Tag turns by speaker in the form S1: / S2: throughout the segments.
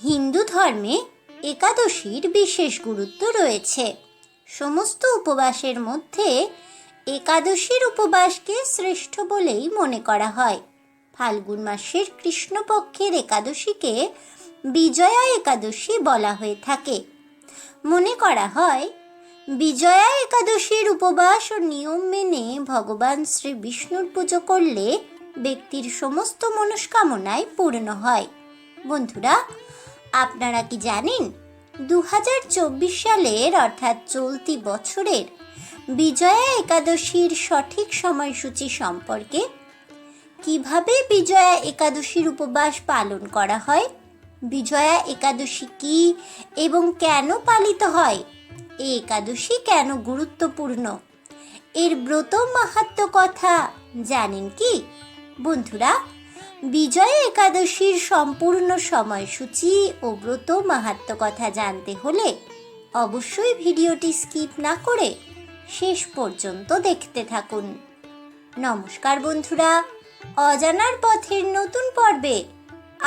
S1: হিন্দু ধর্মে একাদশীর বিশেষ গুরুত্ব রয়েছে। সমস্ত উপবাসের মধ্যে একাদশীর উপবাসকে শ্রেষ্ঠ বলেই মনে করা হয়। ফাল্গুন মাসের কৃষ্ণপক্ষের একাদশীকে বিজয়া একাদশী বলা হয়ে থাকে। মনে করা হয় বিজয়া একাদশীর উপবাস ও নিয়ম মেনে ভগবান শ্রী বিষ্ণুর পুজো করলে ব্যক্তির সমস্ত মনস্কামনাই পূর্ণ হয়। বন্ধুরা, আপনারা কি জানেন 2024 সালের অর্থাৎ চলতি বছরের বিজয়া একাদশীর সঠিক সময়সূচি সম্পর্কে? কিভাবে বিজয়া একাদশীর উপবাস পালন করা হয়, বিজয়া একাদশী কি এবং কেন পালিত হয়, এই একাদশী কেন গুরুত্বপূর্ণ, এর ব্রত মাহাত্ম্য কথা জানেন কি? বন্ধুরা, বিজয়া একাদশীর সম্পূর্ণ সময়সূচি ও ব্রত মাহাত্ম্য কথা জানতে হলে অবশ্যই ভিডিওটি স্কিপ না করে শেষ পর্যন্ত দেখতে থাকুন। নমস্কার বন্ধুরা, অজানার পথের নতুন পর্বে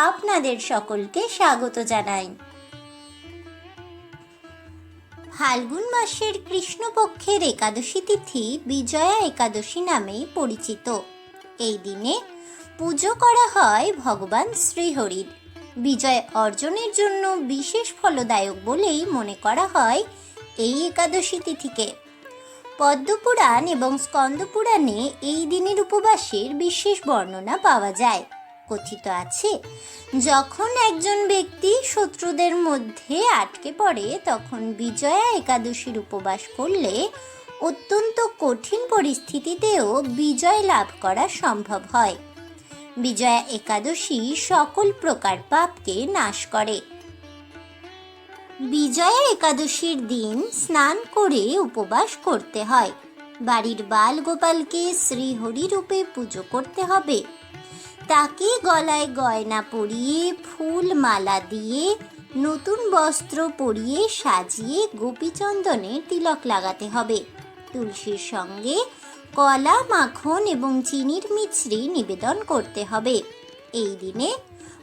S1: আপনাদের সকলকে স্বাগত জানাই। ফাল্গুন মাসের কৃষ্ণপক্ষের একাদশী তিথি বিজয়া একাদশী নামেই পরিচিত। এই দিনে পুজো করা হয় ভগবান শ্রীহরির। বিজয় অর্জনের জন্য বিশেষ ফলদায়ক বলেই মনে করা হয় এই একাদশী তিথিকে। পদ্মপুরাণ এবং স্কন্দপুরাণে এই দিনের উপবাসের বিশেষ বর্ণনা পাওয়া যায়। কথিত আছে, যখন একজন ব্যক্তি শত্রুদের মধ্যে আটকে পড়ে তখন বিজয়া একাদশীর উপবাস করলে অত্যন্ত কঠিন পরিস্থিতিতেও বিজয় লাভ করা সম্ভব হয়। বিজয়া একাদশী সকল প্রকার পাপকে নাশ করে। বিজয়া একাদশীর দিন স্নান করে উপবাস করতে হয়। বাড়ির বাল গোপালকে শ্রীহরি রূপে পুজো করতে হবে। তাকে গলায় গয়না পরিয়ে, ফুল মালা দিয়ে, নতুন বস্ত্র পরিয়ে সাজিয়ে গোপীচন্দনে তিলক লাগাতে হবে। তুলসীর সঙ্গে কলা, মাখন এবং চিনির মিছরি নিবেদন করতে হবে। এই দিনে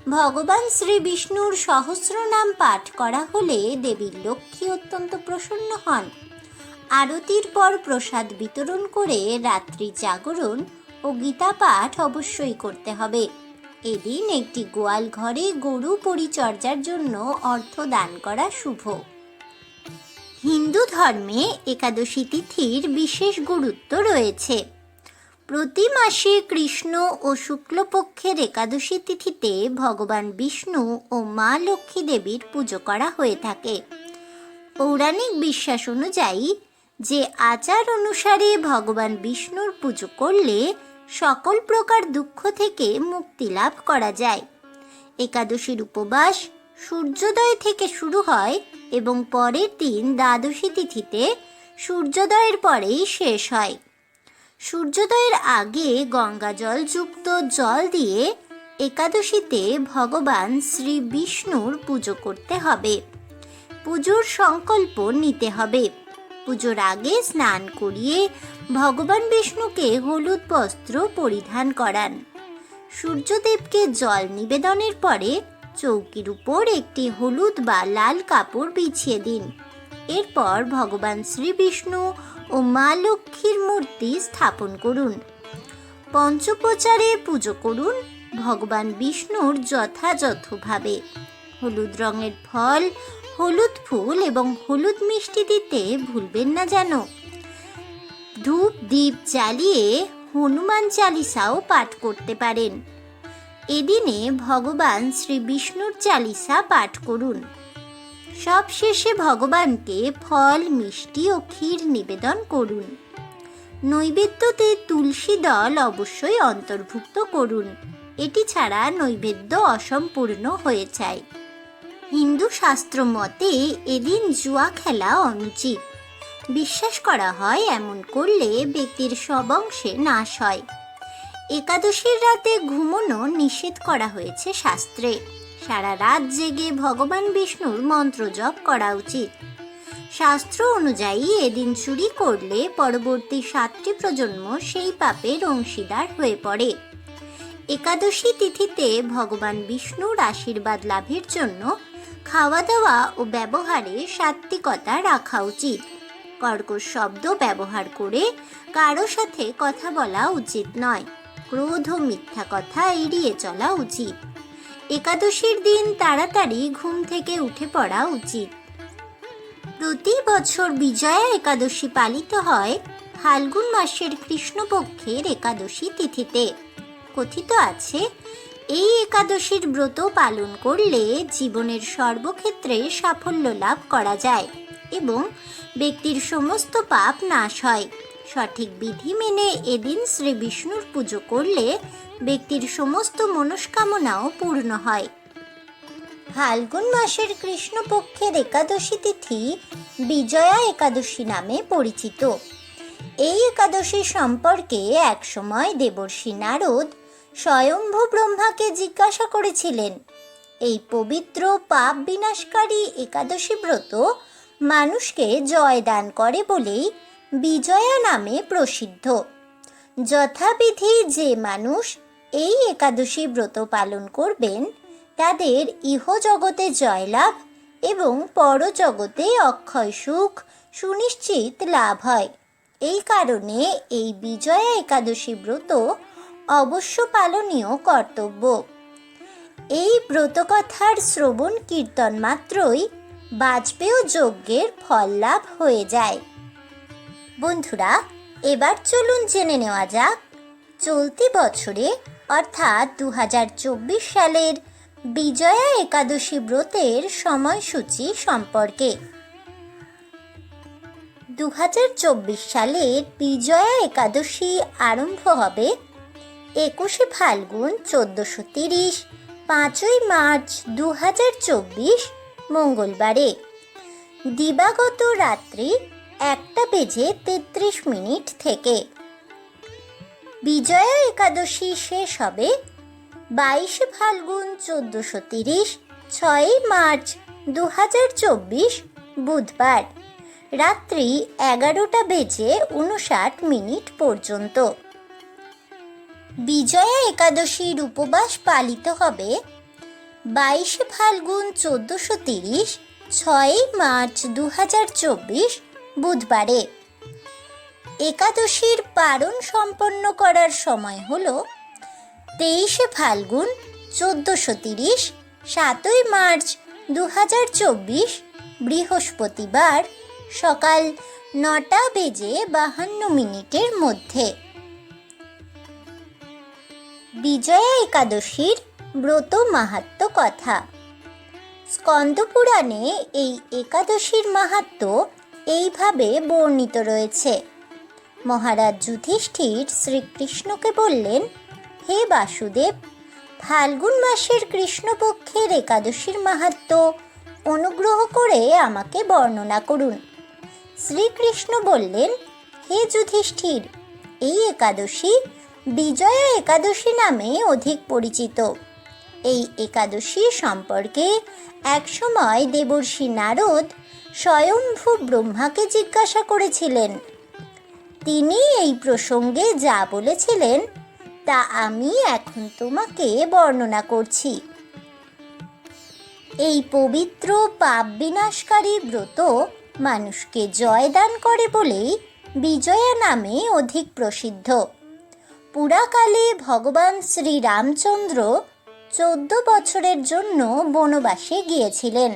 S1: ভগবান শ্রী বিষ্ণুর সহস্র নাম পাঠ করা হলে দেবীর লক্ষ্মী অত্যন্ত প্রসন্ন হন। আরতির পর প্রসাদ বিতরণ করে রাত্রি জাগরণ ও গীতা পাঠ অবশ্যই করতে হবে। এদিন একটি গোয়াল ঘরে গরু পরিচর্যার জন্য অর্থ দান করা শুভ। হিন্দু ধর্মে একাদশী তিথির বিশেষ গুরুত্ব রয়েছে। প্রতি মাসে কৃষ্ণ ও শুক্লপক্ষের একাদশী তিথিতে ভগবান বিষ্ণু ও মা লক্ষ্মী দেবীর পুজো করা হয়ে থাকে। পৌরাণিক বিশ্বাস অনুযায়ী যে আচার অনুসারে ভগবান বিষ্ণুর পুজো করলে সকল প্রকার দুঃখ থেকে মুক্তি লাভ করা যায়। একাদশীর উপবাস সূর্যোদয় থেকে শুরু হয় এবং পরের দিন দ্বাদশী তিথিতে সূর্যোদয়ের পরেই শেষ হয়। সূর্যোদয়ের আগে গঙ্গা জল যুক্ত জল দিয়ে একাদশীতে ভগবান শ্রী বিষ্ণুর পুজো করতে হবে। পুজোর সংকল্প নিতে হবে। পুজোর আগে স্নান করিয়ে ভগবান বিষ্ণুকে হলুদ বস্ত্র পরিধান করান। সূর্যদেবকে জল নিবেদনের পরে চৌকির উপর একটি হলুদ বা লাল কাপড় বিছিয়ে দিন। এরপর ভগবান শ্রী বিষ্ণু ও মা লক্ষ্মীর মূর্তি স্থাপন করুন। পঞ্চোপচারে পুজো করুন ভগবান বিষ্ণুর যথাযথভাবে। হলুদ রঙের ফল, হলুদ ফুল এবং হলুদ মিষ্টি দিতে ভুলবেন না যেন। ধূপ দীপ জ্বালিয়ে হনুমান চালিসাও পাঠ করতে পারেন। এদিনে ভগবান শ্রী বিষ্ণুর চালিসা পাঠ করুন। সবশেষে ভগবানকে ফল, মিষ্টি ও ক্ষীর নিবেদন করুন। নৈবেদ্যতে তুলসী দল অবশ্যই অন্তর্ভুক্ত করুন। এটি ছাড়া নৈবেদ্য অসম্পূর্ণ হয়ে যায়। হিন্দু শাস্ত্র মতে এদিন জুয়া খেলা অনুচিত। বিশ্বাস করা হয় এমন করলে ব্যক্তির সবংশে নাশ হয়। একাদশীর রাতে ঘুমোনো নিষেধ করা হয়েছে শাস্ত্রে। সারা রাত জেগে ভগবান বিষ্ণুর মন্ত্র জপ করা উচিত। শাস্ত্র অনুযায়ী এদিন চুরি করলে পরবর্তী 7টি প্রজন্ম সেই পাপের অংশীদার হয়ে পড়ে। একাদশী তিথিতে ভগবান বিষ্ণুর আশীর্বাদ লাভের জন্য খাওয়া দাওয়া ও ব্যবহারে সাত্ত্বিকতা রাখা উচিত। কর্কশ শব্দ ব্যবহার করে কারো সাথে কথা বলা উচিত নয়। ক্রোধ ও মিথ্যা কথা এড়িয়ে চলা উচিত। একাদশীর দিন তাড়াতাড়ি ঘুম থেকে উঠে পড়া উচিত। প্রতি বছর বিজয়া একাদশী পালিত হয় ফাল্গুন মাসের কৃষ্ণপক্ষের একাদশী তিথিতে। কথিত আছে, এই একাদশীর ব্রত পালন করলে জীবনের সর্বক্ষেত্রে সাফল্য লাভ করা যায় এবং ব্যক্তির সমস্ত পাপ নাশ হয়। সঠিক বিধি মেনে এদিন শ্রী বিষ্ণুর পুজো করলে ব্যক্তির সমস্ত মনস্কামনাও পূর্ণ হয়। ফাল্গুন মাসের কৃষ্ণপক্ষের একাদশী তিথি বিজয়া একাদশী নামে পরিচিত। এই একাদশী সম্পর্কে একসময় দেবর্ষি নারদ স্বয়ম্ভু ব্রহ্মাকে জিজ্ঞাসা করেছিলেন। এই পবিত্র পাপ বিনাশকারী একাদশী ব্রত মানুষকে জয় দান করে বলেই বিজয়া নামে প্রসিদ্ধ। যথাবিধি যে মানুষ এই একাদশী ব্রত পালন করবেন তাদের ইহজগতে জয়লাভ এবং পরজগতে অক্ষয় সুখ সুনিশ্চিত লাভ হয়। এই কারণে এই বিজয়া একাদশী ব্রত অবশ্য পালনীয় কর্তব্য। এই ব্রতকথার শ্রবণ কীর্তন মাত্রই বাজপেয় যজ্ঞের ফল লাভ হয়ে যায়। বন্ধুরা, এবার চলুন জেনে নেওয়া যাক চলতি বছরে অর্থাৎ 2024 সালের বিজয়া একাদশী ব্রতের সময়সূচি সম্পর্কে। 2024 সালের বিজয়া একাদশী আরম্ভ হবে 21শে ফাল্গুন 1430 5ই মার্চ 2024 মঙ্গলবারে দিবাগত রাত্রি 1:33 থেকে। বিজয়া একাদশী শেষ হবে 22শে ফাল্গুন 1430 6ই মার্চ 2024 বুধবার রাত্রি 11:59 পর্যন্ত। বিজয়া একাদশীর উপবাস পালিত হবে 22শে ফাল্গুন 1430 6ই মার্চ 2024 বুধবারে। একাদশীর পারণ সম্পন্ন করার সময় হল 23শে ফাল্গুন 1430 7ই মার্চ 2024 বৃহস্পতিবার সকাল 9:52 মধ্যে। বিজয়া একাদশীর ব্রত মাহাত্ম্য কথা। স্কন্দপুরাণে এই একাদশীর মাহাত্ম্য এইভাবে বর্ণিত রয়েছে। মহারাজ যুধিষ্ঠির শ্রীকৃষ্ণকে বললেন, হে বাসুদেব, ফাল্গুন মাসের কৃষ্ণপক্ষের একাদশীর মাহাত্ম্য অনুগ্রহ করে আমাকে বর্ণনা করুন। শ্রীকৃষ্ণ বললেন, হে যুধিষ্ঠির, এই একাদশী বিজয়া একাদশী নামে অধিক পরিচিত। এই একাদশী সম্পর্কে একসময় দেবর্ষি নারদ স্বয়ম্ভু ব্রহ্মাকে জিজ্ঞাসা করেছিলেন। তিনি এই প্রসঙ্গে যা বলেছিলেন তা আমি এখন তোমাকে বর্ণনা করছি। এই পবিত্র পাপ বিনাশকারী ব্রত মানুষকে জয় দান করে বলেই বিজয়া নামে অধিক প্রসিদ্ধ। পুরাকালে ভগবান শ্রীরামচন্দ্র 14 বছরের জন্য বনবাসে গিয়েছিলেন।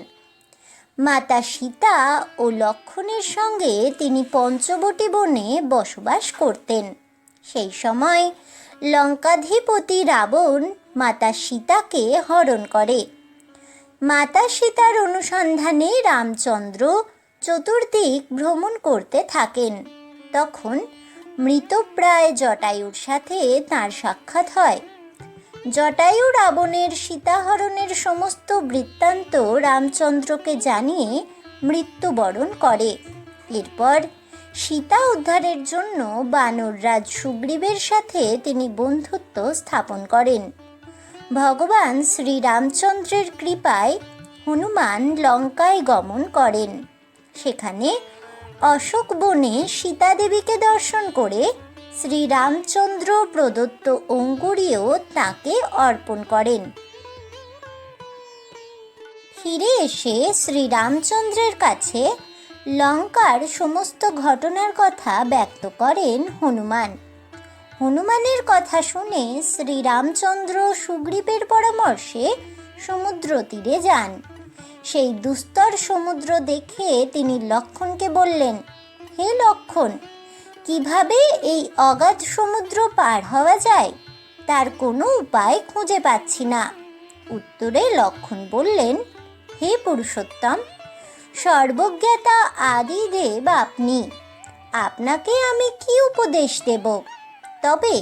S1: মাতা সীতা ও লক্ষ্মণের সঙ্গে তিনি পঞ্চবটী বনে বসবাস করতেন। সেই সময় লঙ্কাধিপতি রাবণ মাতা সীতাকে হরণ করে। মাতা সীতার অনুসন্ধানে রামচন্দ্র চতুর্দিক ভ্রমণ করতে থাকেন। তখন মৃতপ্রায় জটায়ুর সাথে তাঁর সাক্ষাৎ হয়। জটায়ু রাবণের সীতাহরণের সমস্ত বৃত্তান্ত রামচন্দ্রকে জানিয়ে মৃত্যুবরণ করে। এরপর সীতা উদ্ধারের জন্য বানররাজ সুগ্রীবের সাথে তিনি বন্ধুত্ব স্থাপন করেন। ভগবান শ্রীরামচন্দ্রের কৃপায় হনুমান লঙ্কায় গমন করেন। সেখানে অশোক বনে সীতাদেবীকে দর্শন করে শ্রীরামচন্দ্র প্রদত্ত অঙ্গুরীও তাঁকে অর্পণ করেন। ফিরে এসে শ্রীরামচন্দ্রের কাছে লঙ্কার সমস্ত ঘটনার কথা ব্যক্ত করেন হনুমান। হনুমানের কথা শুনে শ্রীরামচন্দ্র সুগ্রীবের পরামর্শে সমুদ্র তীরে যান। সেই দুস্তর সমুদ্র দেখে তিনি লক্ষ্মণকে বললেন, হে লক্ষ্মণ, কিভাবে এই অগাধ সমুদ্র পার হওয়া যায় তার কোনো উপায় খুঁজে পাচ্ছি না। উত্তরে লক্ষ্মণ বললেন, হে পুরুষোত্তম, সর্বজ্ঞাতা আদিদেব আপনি, আপনাকে আমি কি উপদেশ দেব? তবে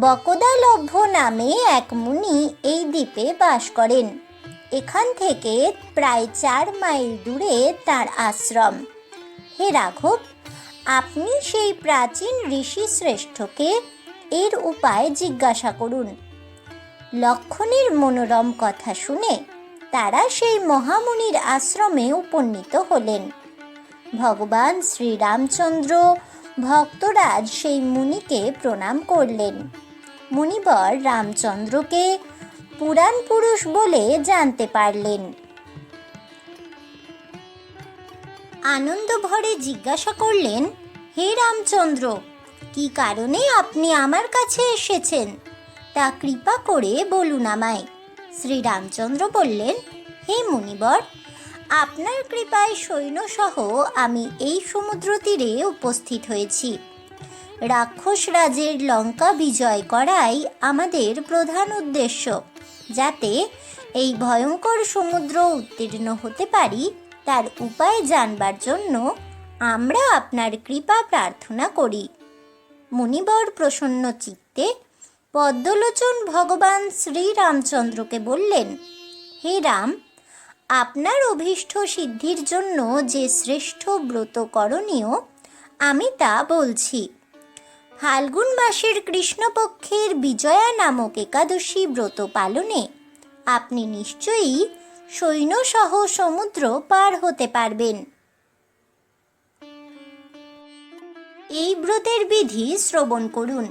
S1: বকদালভ্য নামে এক মুনি এই দ্বীপে বাস করেন। এখান থেকে প্রায় 4 মাইল দূরে তার আশ্রম। হে রাঘব, আপনি সেই প্রাচীন ঋষি শ্রেষ্ঠকে এর উপায় জিজ্ঞাসা করুন। লক্ষ্মণের মনোরম কথা শুনে তারা সেই মহামুনির আশ্রমে উপনীত হলেন। ভগবান শ্রীরামচন্দ্র ভক্তরাজ সেই মুনিকে প্রণাম করলেন। মুনিবর রামচন্দ্রকে পুরাণ পুরুষ বলে জানতে পারলেন। আনন্দ ভরে জিজ্ঞাসা করলেন, হে রামচন্দ্র, কি কারণে আপনি আমার কাছে এসেছেন তা কৃপা করে বলুন আমায়। শ্রীরামচন্দ্র বললেন, হে মুনিবর, আপনার কৃপায় সৈন্যসহ আমি এই সমুদ্র তীরে উপস্থিত হয়েছি। রাক্ষস রাজের লঙ্কা বিজয় করাই আমাদের প্রধান উদ্দেশ্য। যাতে এই ভয়ঙ্কর সমুদ্র উত্তীর্ণ হতে পারি তার উপায় জানবার জন্য আমরা আপনার কৃপা প্রার্থনা করি। মুনিবর প্রসন্ন চিত্তে পদ্মলোচন ভগবান শ্রীরামচন্দ্রকে বললেন, হে রাম, আপনার অভীষ্ট সিদ্ধির জন্য যে শ্রেষ্ঠ ব্রত করণীয় আমি তা বলছি। ফাল্গুন মাসের কৃষ্ণপক্ষের বিজয়া নামক একাদশী ব্রত পালনে আপনি নিশ্চয়ই সৈন্যসহ সমুদ্র পার হতে পারবেন। এই ব্রতের বিধি শ্রবণ করুন।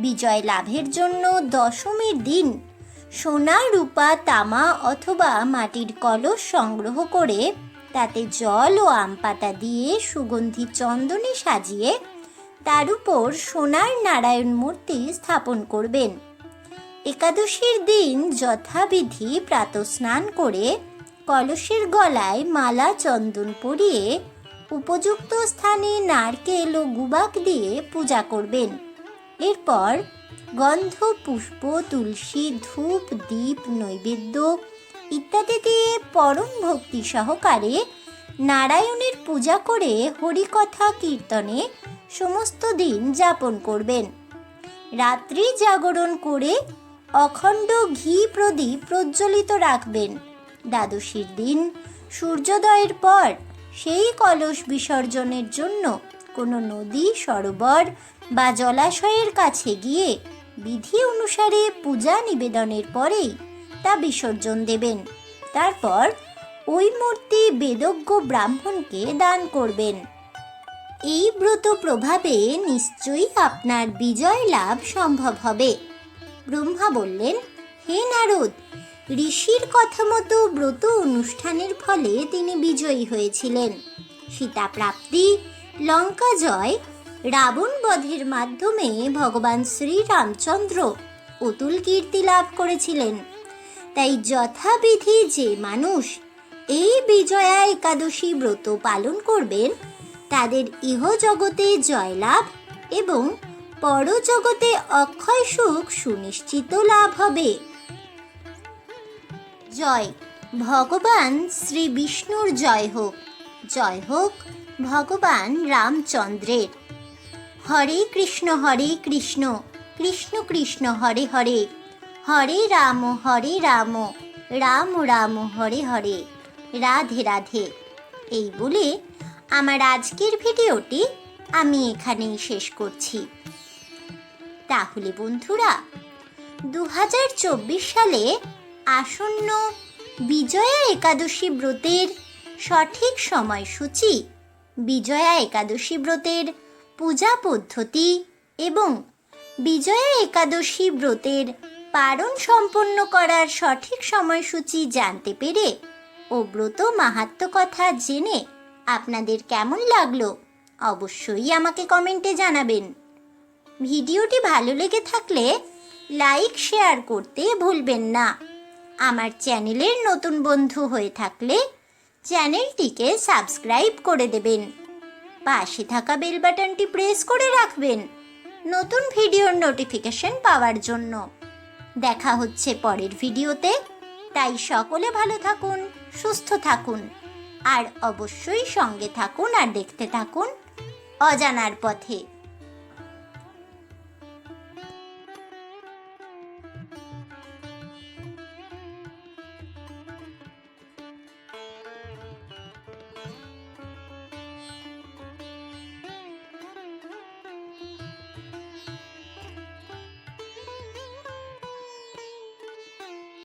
S1: বিজয় লাভের জন্য দশমীর দিন সোনা, রূপা, তামা অথবা মাটির কলস সংগ্রহ করে তাতে জল ও আম পাতা দিয়ে সুগন্ধি চন্দনে সাজিয়ে তার উপর সোনার নারায়ণ মূর্তি স্থাপন করবেন। একাদশীর দিন যথাবিধি প্রাতঃস্নান করে কলসের গলায় মালা চন্দন পরিয়ে উপযুক্ত স্থানে নারকেল ও গুবাক দিয়ে পূজা করবেন। এরপর গন্ধ, পুষ্প, তুলসী, ধূপ, দীপ, নৈবেদ্য ইত্যাদি দিয়ে পরম ভক্তি সহকারে নারায়ণের পূজা করে হরিকথা কীর্তনে সমস্ত দিন যাপন করবেন। রাত্রি জাগরণ করে অখণ্ড ঘি প্রদীপ প্রজ্বলিত রাখবেন। দ্বাদশীর দিন সূর্যোদয়ের পর সেই কলস বিসর্জনের জন্য কোনো নদী, সরোবর বা জলাশয়ের কাছে গিয়ে বিধি অনুসারে পূজা নিবেদনের পরেই তা বিসর্জন দেবেন। তারপর ওই মূর্তি বেদজ্ঞ ব্রাহ্মণকে দান করবেন। এই ব্রত প্রভাবে নিশ্চয়ই আপনার বিজয় লাভ সম্ভব হবে। ব্রহ্মা বললেন, হে নারদ, ঋষির কথা মতো ব্রত অনুষ্ঠানের ফলে তিনি বিজয়ী হয়েছিলেন। সীতা প্রাপ্তি, লঙ্কা জয়, রাবণ বধের মাধ্যমে ভগবান শ্রীরামচন্দ্র অতুল কীর্তি লাভ করেছিলেন। তাই যথাবিধি যে মানুষ এই বিজয়া একাদশী ব্রত পালন করবেন তাদের ইহজগতে জয়লাভ এবং পরজগতে অক্ষয় সুখ সুনিশ্চিত লাভ হবে। জয় ভগবান শ্রী বিষ্ণুর জয় হোক। জয় হোক ভগবান রামচন্দ্রের। হরে কৃষ্ণ কৃষ্ণ কৃষ্ণ হরে হরে, হরে রাম রাম রাম হরে হরে, রাধে রাধে। এই বলে আমার আজকের ভিডিওটি আমি এখানেই শেষ করছি। তাহলে বন্ধুরা, 2024 সালে আসন্ন বিজয়া একাদশী ব্রতের সঠিক সময়সূচি, বিজয়া একাদশী ব্রতের পূজা পদ্ধতি এবং বিজয়া একাদশী ব্রতের পারণ সম্পন্ন করার সঠিক সময়সূচি জানতে পেরে ও ব্রত মাহাত্ম্য কথা জেনে আপনাদের কেমন লাগলো অবশ্যই আমাকে কমেন্টে জানাবেন। ভিডিওটি ভালো লেগে থাকলে লাইক শেয়ার করতে ভুলবেন না। আমার চ্যানেলের নতুন বন্ধু হয়ে থাকলে চ্যানেলটিকে সাবস্ক্রাইব করে দেবেন। পাশে থাকা বেল বাটনটি প্রেস করে রাখবেন নতুন ভিডিওর নোটিফিকেশন পাওয়ার জন্য। দেখা হচ্ছে পরের ভিডিওতে, তাই সকলে ভালো থাকুন, সুস্থ থাকুন, আর অবশ্যই সঙ্গে থাকুন আর দেখতে থাকুন অজানার পথে।